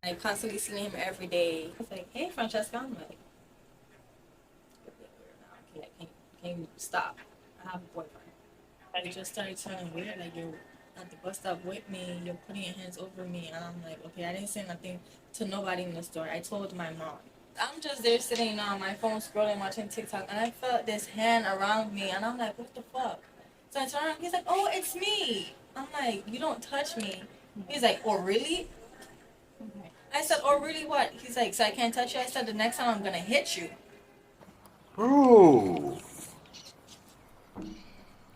I constantly seeing him every day. He's like, "Hey, Francesca," I'm like, can you stop? I have a boyfriend. It just started turning weird. Like you're at the bus stop with me, you're putting your hands over me, and I'm like, okay, I didn't say nothing to nobody in the store. I told my mom. I'm just there sitting on my phone scrolling, watching TikTok, and I felt this hand around me, and I'm like, what the fuck? So I turn around, he's like, oh, it's me. I'm like, you don't touch me. He's like, oh, really? I said, oh, really what? He's like, so I can't touch you? I said, the next time I'm gonna hit you. Ooh.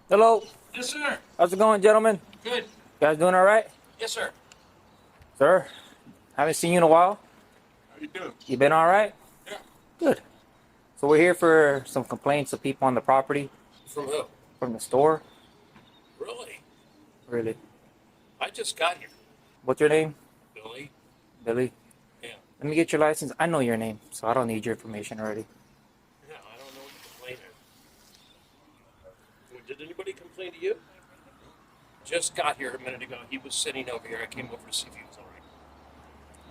Hello. Yes, sir. How's it going, gentlemen? Good. You guys doing all right? Yes, sir. Sir, haven't seen you in a while. How you doing? You been all right? Yeah. Good. So we're here for some complaints of people on the property From who? from the store. Really? Really? I just got here. What's your name? Billy? Billy. Yeah. Let me get your license. I know your name, so I don't need your information already. Yeah, I don't know what the complaint is. Did anybody complain to you? Just got here a minute ago. He was sitting over here. I came over to see if he was all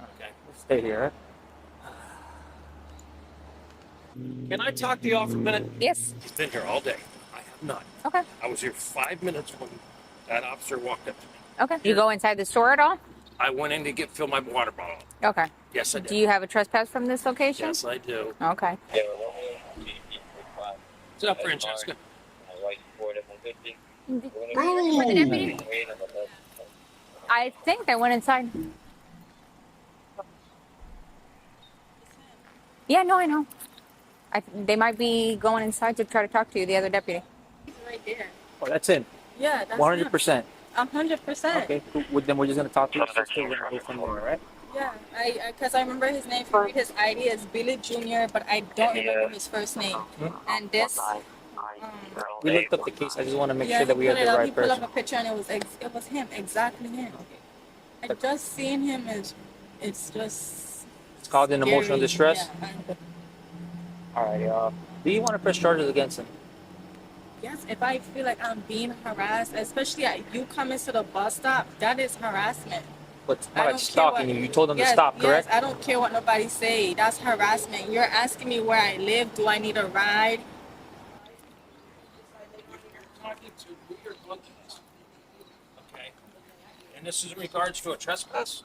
right. Okay. Stay here, right? Can I talk to y'all for a minute? Yes. He's been here all day. I have not. Okay. I was here 5 minutes when that officer walked up to me. Okay. You go inside the store at all? I went in to fill my water bottle. Okay. Yes, I did. Do you have a trespass from this location? Yes, I do. Okay. What's up, Francesca? I think they went inside. Yeah, no, I know. They might be going inside to try to talk to you, the other deputy. He's right there. Oh, that's him. Yeah, that's 100%. 100%. Okay, cool. Well, then we're just gonna talk to you. So still gonna go from there, right? Yeah, because I remember his name. If you read his ID, is Billy Jr., but I don't remember his first name. And this, We looked up the case. I just want to make yeah, sure that we he have put it the up. right He pulled person. up a picture, and it was him, exactly him. I just seen him as, it's just. It's called an emotional scary. distress. Yeah, All right, do you want to press charges against him? yes, if I feel like I'm being harassed, especially you coming to the bus stop, that is harassment. But it's I not like don't care stalking what- you. You told him yes, to stop, correct? Yes, I don't care what nobody say. That's harassment. You're asking me where I live. Do I need a ride? You're talking to weird monkeys. Okay? And this is in regards to a trespass?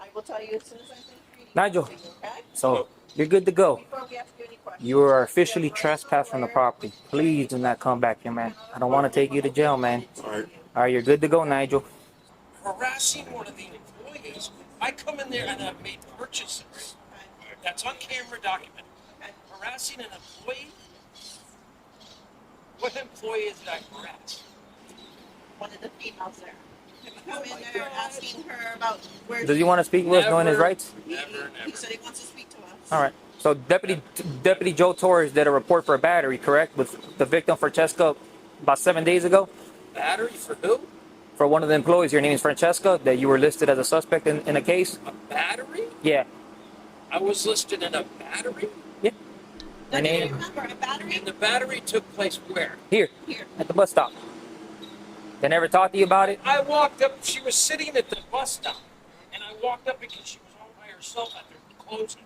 I will tell you as soon as I'm finished reading. Nigel. everything, Okay? So you're good to go. Before we have to do any questions. You are officially trespassed from the property. Please do not come back here, man. I don't want to take you to jail, man. All right. All right, you're good to go, Nigel. Harassing one of the employees. I come in there and I've made purchases. That's on camera document. Harassing an employee? What employee is that harass? One of the females there. Have you come in there asking her about where Does he want to speak with us, knowing his Never. rights? Never. He said he wants to speak to us. All right. So Deputy Joe Torres did a report for a battery, correct, with the victim Francesca about 7 days ago. Battery for who? For one of the employees, your name is Francesca, that you were listed as a suspect in a case. A battery? Yeah. I was listed in a battery? Yeah. Now, Her do you name remember a battery? And the battery took place where? here Here. at the bus stop. They never talked to you about it. I walked up, she was sitting at the bus stop. And I walked up because she was all by herself after closing.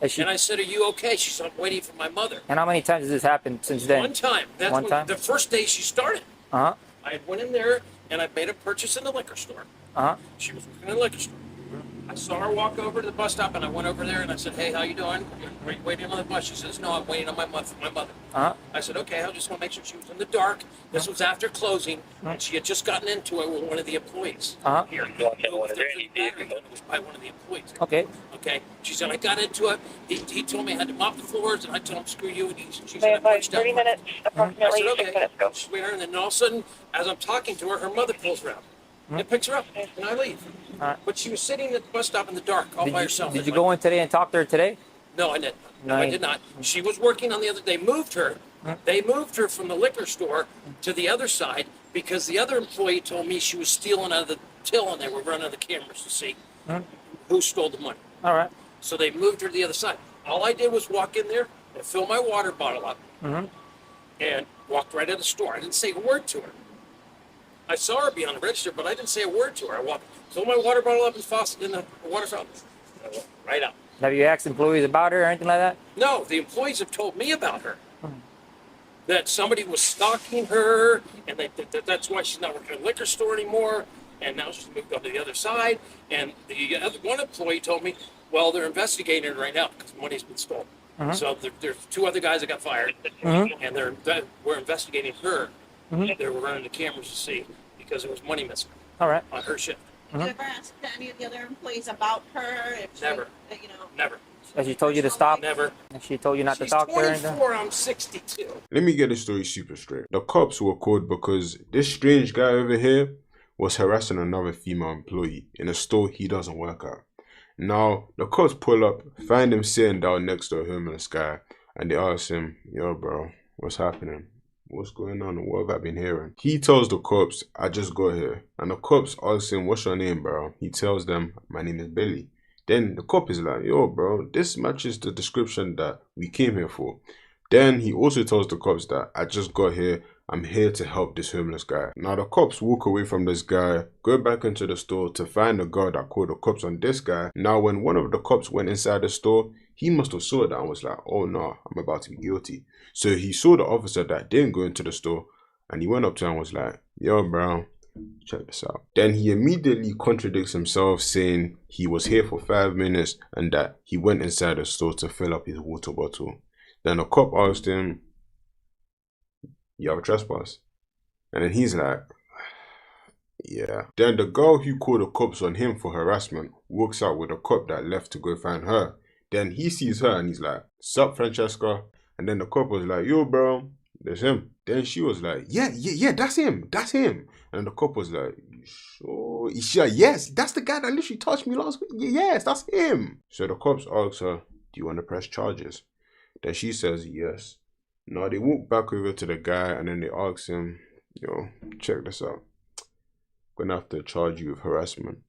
And I said, are you okay? She said, I'm waiting for my mother. And how many times has this happened since then? One time. That's One when, time? the first day she started. Uh huh. I went in there and I made a purchase in the liquor store. Uh huh. She was working in the liquor store. I saw her walk over to the bus stop and I went over there and I said, hey, how you doing? Are you waiting on the bus? She says, no, I'm waiting on my mother. Uh huh. I said, okay, I just want to make sure she was in the dark. This was after closing, and she had just gotten into it with one of the employees. Uh-huh. Here, it was by one of the employees. Okay. Okay. She said, I got into it. He told me I had to mop the floors, and I told him, screw you. And she said, I punched out. 30 minutes, I approximately said, 6 okay. minutes ago. She's waiting, and then all of a sudden, as I'm talking to her, her mother pulls around and picks her up, and I leave. Alright. But she was sitting at the bus stop in the dark, all by herself. Did you go in today and talk to her today? No, I didn't. No, No, I you- did not. She was working on the other. They moved her. They moved her from the liquor store to the other side because the other employee told me she was stealing out of the till, and they were running the cameras to see who stole the money. All right. So they moved her to the other side. All I did was walk in there and fill my water bottle up, and walked right out of the store. I didn't say a word to her. I saw her behind the register, but I didn't say a word to her. I walked, filled my water bottle up in the water fountain, Right out. Have you asked employees about her or anything like that? No, the employees have told me about her. That somebody was stalking her, and that's why she's not working at a liquor store anymore, and now she's moved on to the other side. And the other one employee told me, well, they're investigating her right now because money's been stolen. So there's 2 other guys that got fired, and we're investigating her. They were running the cameras to see because there was money missing All right. on her shift. Did you ever ask any of the other employees about her? If she, Never. Never. Has she told you to stop? Never. Has she told you not to She's talk to her? or anything? 24, I'm 62. Let me get the story super straight. The cops were called because this strange guy over here was harassing another female employee in a store he doesn't work at. Now, the cops pull up, find him sitting down next to a homeless guy, and they ask him, yo bro, what's happening? What's going on? What have I been hearing? He tells the cops, I just got here. And the cops ask him, what's your name, bro? He tells them, my name is Billy. Then the cop is like, yo, bro, this matches the description that we came here for. Then he also tells the cops that I just got here. I'm here to help this homeless guy. Now the cops walk away from this guy, go back into the store to find the guard that called the cops on this guy. Now when one of the cops went inside the store, he must have saw that and was like, oh no, I'm about to be guilty. So he saw the officer that didn't go into the store and he went up to him and was like, yo bro, check this out. Then he immediately contradicts himself, saying he was here for 5 minutes and that he went inside the store to fill up his water bottle. Then the cop asked him, you have a trespass? And then he's like, yeah. Then the girl who called the cops on him for harassment walks out with a cop that left to go find her. Then he sees her and he's like, sup Francesca? And then the cop was like, yo bro, that's him. Then she was like, yeah, that's him. And the cop was like, you sure? She's like, yes, that's the guy that literally touched me last week. Yes, that's him. So the cops ask her, do you want to press charges? Then she says yes. Now they walk back over to the guy and then they ask him, yo, check this out. I'm gonna have to charge you with harassment.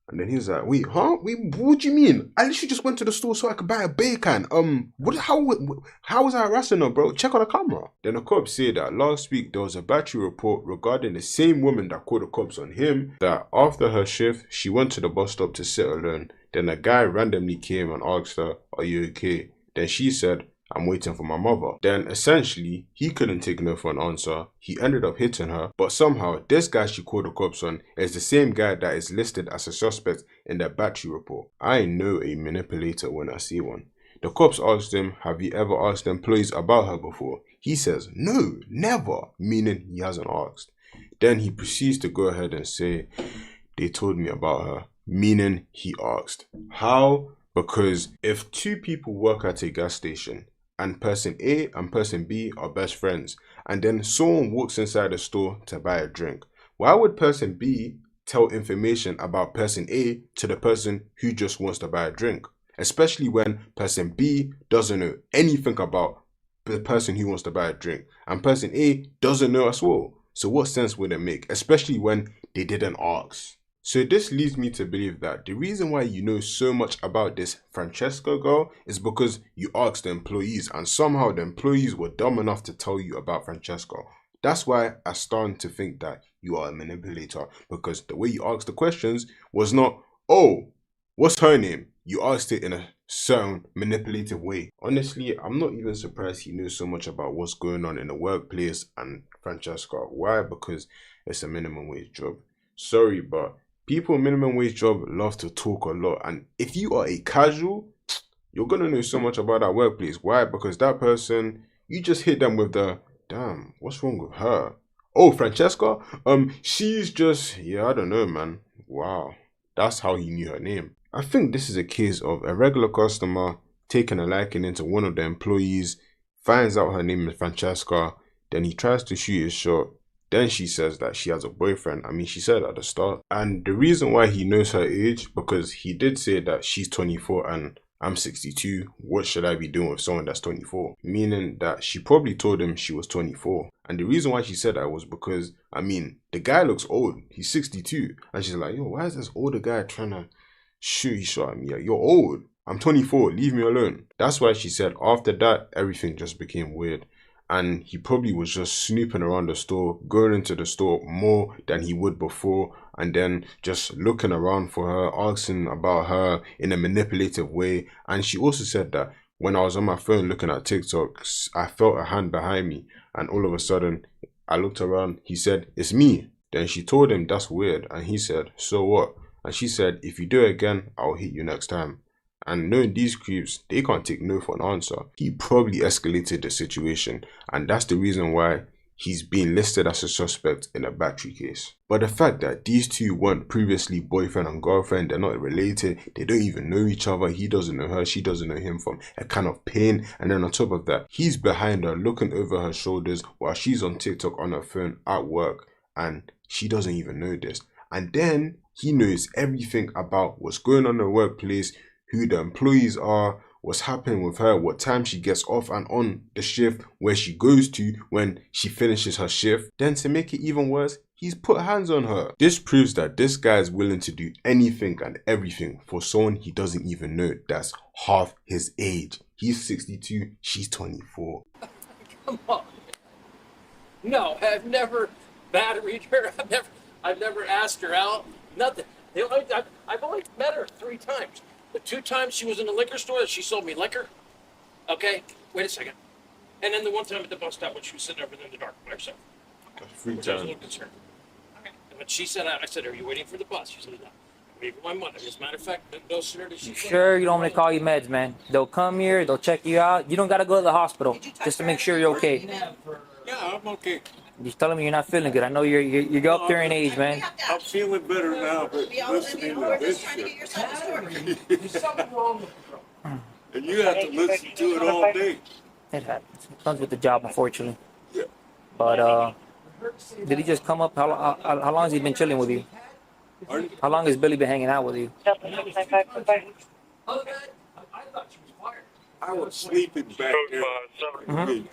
And then he's like, wait, huh? Wait, what do you mean? I literally just went to the store so I could buy a beer can. How was I harassing her, bro? Check on the camera. Then the cops say that last week there was a battery report regarding the same woman that called the cops on him, that after her shift, she went to the bus stop to sit alone. Then a guy randomly came and asked her, are you okay? Then she said, I'm waiting for my mother. Then essentially, he couldn't take no for an answer. He ended up hitting her, but somehow this guy she called the cops on is the same guy that is listed as a suspect in the battery report. I know a manipulator when I see one. The cops asked him, have you ever asked employees about her before? He says, no, never, meaning he hasn't asked. Then he proceeds to go ahead and say, they told me about her, meaning he asked. How? Because if 2 people work at a gas station, and person A and person B are best friends, and then someone walks inside the store to buy a drink, why would person B tell information about person A to the person who just wants to buy a drink? Especially when person B doesn't know anything about the person who wants to buy a drink, and person A doesn't know as well. So what sense would it make, especially when they didn't ask? So this leads me to believe that the reason why you know so much about this Francesca girl is because you asked the employees and somehow the employees were dumb enough to tell you about Francesca. That's why I started to think that you are a manipulator, because the way you asked the questions was not, oh, what's her name? You asked it in a certain manipulative way. Honestly, I'm not even surprised he knows so much about what's going on in the workplace and Francesca. Why? Because it's a minimum wage job. Sorry, but people in minimum wage job love to talk a lot, and if you are a casual, you're gonna know so much about that workplace. Why? Because that person, you just hit them with the, damn, what's wrong with her? Oh, Francesca? She's just, yeah, I don't know, man. Wow, that's how he knew her name. I think this is a case of a regular customer taking a liking into one of the employees, finds out her name is Francesca, then he tries to shoot his shot. Then she says that she has a boyfriend. I mean, she said at the start. And the reason why he knows her age, because he did say that she's 24 and I'm 62. What should I be doing with someone that's 24? Meaning that she probably told him she was 24. And the reason why she said that was because, I mean, the guy looks old. He's 62. And she's like, yo, why is this older guy trying to shoot his shot at me? You're old. I'm 24. Leave me alone. That's why she said after that, everything just became weird. And he probably was just snooping around the store, going into the store more than he would before. and then just looking around for her, asking about her in a manipulative way. And she also said that when I was on my phone looking at TikTok, I felt a hand behind me, and all of a sudden I looked around. He said, "It's me." Then she told him that's weird, and he said, "So what?" And she said, "If you do it again, I'll hit you next time." And knowing these creeps, they can't take no for an answer. He probably escalated the situation, and that's the reason why he's being listed as a suspect in a battery case. But the fact that these two weren't previously boyfriend and girlfriend, they're not related, they don't even know each other, he doesn't know her, she doesn't know him from a can of paint, and then on top of that, he's behind her looking over her shoulders while she's on TikTok on her phone at work, and she doesn't even know this. And then he knows everything about what's going on in the workplace, who the employees are, what's happening with her, what time she gets off and on the shift, where she goes to when she finishes her shift. Then to make it even worse, he's put hands on her. This proves that this guy is willing to do anything and everything for someone he doesn't even know that's half his age. He's 62, she's 24. Come on. No, I've never batteried her. I've never asked her out. Nothing. I've only met her 3 times. The 2 times she was in the liquor store, she sold me liquor. Okay, wait a second. And then the 1 time at the bus stop when she was sitting over there in the dark by herself. Free Which I was a time. little concerned. Okay. And when she said, I said, "Are you waiting for the bus?" She said, "No. I'm waiting for my mother." As a matter of fact, no sooner did she Sure, you don't want me to call you meds, man. They'll come here, they'll check you out. You don't gotta go to the hospital just to make sure you're okay. Yeah, I'm okay. Just telling me you're not feeling good. I know you're up there in age, man. I'm feeling better now, but listening to We're this just trying to get shit, your side of the story. There's something wrong with the girl. and you have to listen to it all day. It happens. It comes with the job, unfortunately. Yeah. But did he just come up? How long has he been chilling with you? Pardon? How long has Billy been hanging out with you? Other than that, I thought she was fired. I was sleeping back there. Mhm.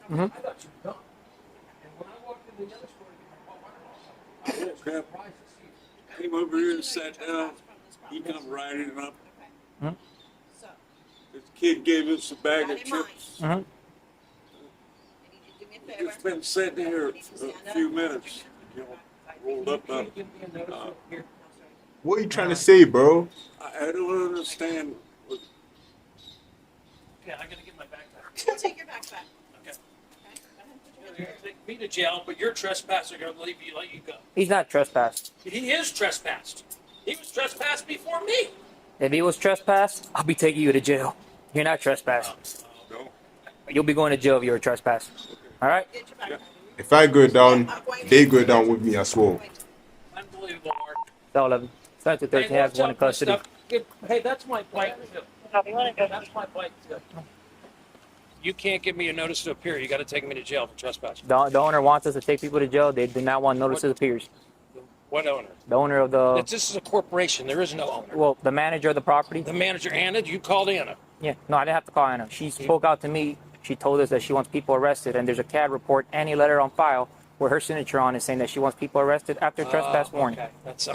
I thought she was gone. And when I walked in the other store to get my water, I was Crap. surprised to see her. Came over here and sat down. He come riding up. So, This kid gave us a bag of Got in mind. chips. Mm-hmm. I need you to do me a favor. It's been sitting here for a few minutes. You know, rolled up. Can you give me a notice up here? What are you trying to say, bro? I don't understand. Yeah, I gotta get my backpack. We'll take your backpack. Okay. Okay? You're gonna take me to jail, but you're trespassing. Gonna let you go. He's not trespassed. He is trespassed. He was trespassed before me. If he was trespassed, I'll be taking you to jail. You're not trespassed. No. You'll be going to jail if you're a trespass. All right? Get your backpack. If I go down, they go down with me as well. Unbelievable, Mark. So 11. 7 to 13 has watch one in out for custody. stuff. Hey, that's my bike too. That's my bike too. You can't give me a notice to appear. You got to take me to jail for trespass. The owner wants us to take people to jail. They do not want notices of peers. What owner? The owner of the, This is a corporation. There is no owner. well, the manager of the property. The manager, Anna, you called Anna. Yeah, no, I didn't have to call Anna. She spoke out to me. She told us that she wants people arrested, and there's a CAD report and a letter on file where her signature on is saying that she wants people arrested after trespass warning. Okay.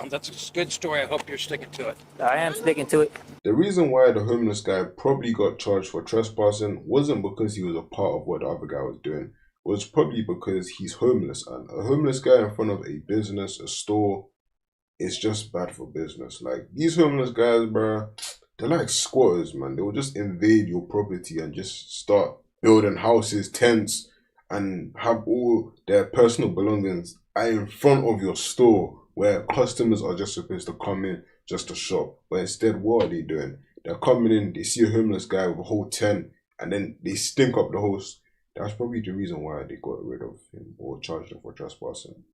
That's a good story. I hope you're sticking to it. I am sticking to it. The reason why the homeless guy probably got charged for trespassing wasn't because he was a part of what the other guy was doing. It was probably because he's homeless, and a homeless guy in front of a business, a store, is just bad for business. Like, these homeless guys, bruh, they're like squatters, man. They will just invade your property and just start building houses, tents, and have all their personal belongings in front of your store where customers are just supposed to come in just to shop. But instead, what are they doing? They're coming in, they see a homeless guy with a whole tent, and then they stink up the house. That's probably the reason why they got rid of him or charged him for trespassing.